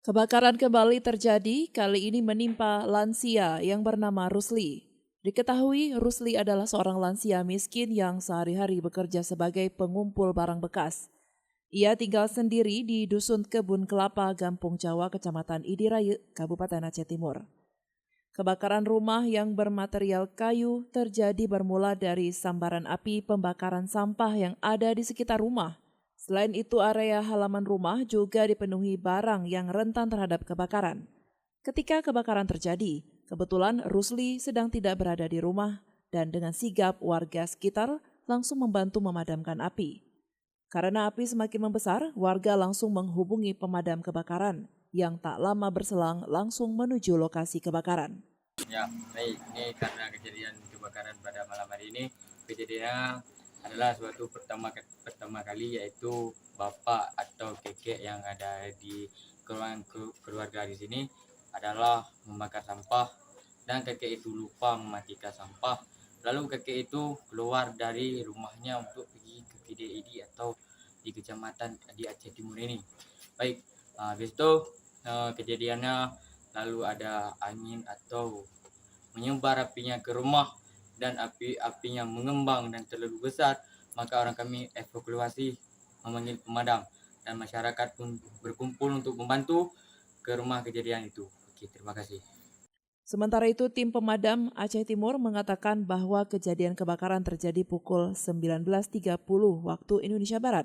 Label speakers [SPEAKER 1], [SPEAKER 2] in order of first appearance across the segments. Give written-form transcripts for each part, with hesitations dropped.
[SPEAKER 1] Kebakaran kembali terjadi, kali ini menimpa lansia yang bernama Rusli. Diketahui Rusli adalah seorang lansia miskin yang sehari-hari bekerja sebagai pengumpul barang bekas. Ia tinggal sendiri di Dusun Kebun Kelapa, Gampung Jawa, Kecamatan Idiraye, Kabupaten Aceh Timur. Kebakaran rumah yang bermaterial kayu terjadi bermula dari sambaran api pembakaran sampah yang ada di sekitar rumah. Selain itu, area halaman rumah juga dipenuhi barang yang rentan terhadap kebakaran. Ketika kebakaran terjadi, kebetulan Rusli sedang tidak berada di rumah dan dengan sigap warga sekitar langsung membantu memadamkan api. Karena api semakin membesar, warga langsung menghubungi pemadam kebakaran yang tak lama berselang langsung menuju lokasi kebakaran.
[SPEAKER 2] Ya, baik. Ini karena kejadian kebakaran pada malam hari ini, kejadiannya adalah suatu pertama kali, yaitu bapak atau kakek yang ada di keluarga di sini adalah membakar sampah, dan kakek itu lupa mematikan sampah. Lalu kakek itu keluar dari rumahnya untuk pergi ke PDID atau di kecamatan di Aceh Timur ini. Baik, habis itu kejadiannya lalu ada angin atau menyebar apinya ke rumah, dan apinya mengembang dan terlalu besar, maka orang kami evakuasi memanggil pemadam, dan masyarakat pun berkumpul untuk membantu ke rumah kejadian itu. Oke, terima kasih.
[SPEAKER 1] Sementara itu, tim pemadam Aceh Timur mengatakan bahwa kejadian kebakaran terjadi pukul 19.30 waktu Indonesia Barat.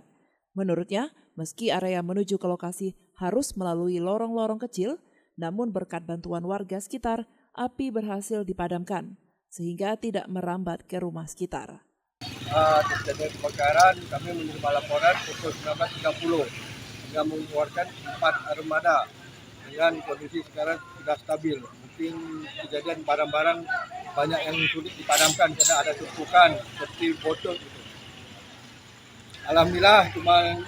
[SPEAKER 1] Menurutnya, meski area menuju ke lokasi harus melalui lorong-lorong kecil, namun berkat bantuan warga sekitar, api berhasil dipadamkan, sehingga tidak merambat ke rumah sekitar.
[SPEAKER 3] Terjadi kebakaran, kami menerima laporan pukul 19.30 dengan mengeluarkan 4 armada dengan kondisi sekarang sudah stabil. Mungkin kejadian barang-barang banyak yang sulit dipadamkan karena ada tumpukan seperti botol. Alhamdulillah, cuma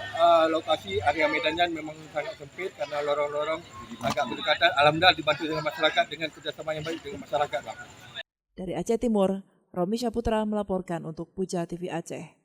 [SPEAKER 3] lokasi area medannya memang sangat sempit karena lorong-lorong agak berdekatan. Alhamdulillah dibantu dengan masyarakat dengan kerjasama yang baik dengan masyarakat.
[SPEAKER 1] Dari Aceh Timur, Romi Syaputra melaporkan untuk Puja TV Aceh.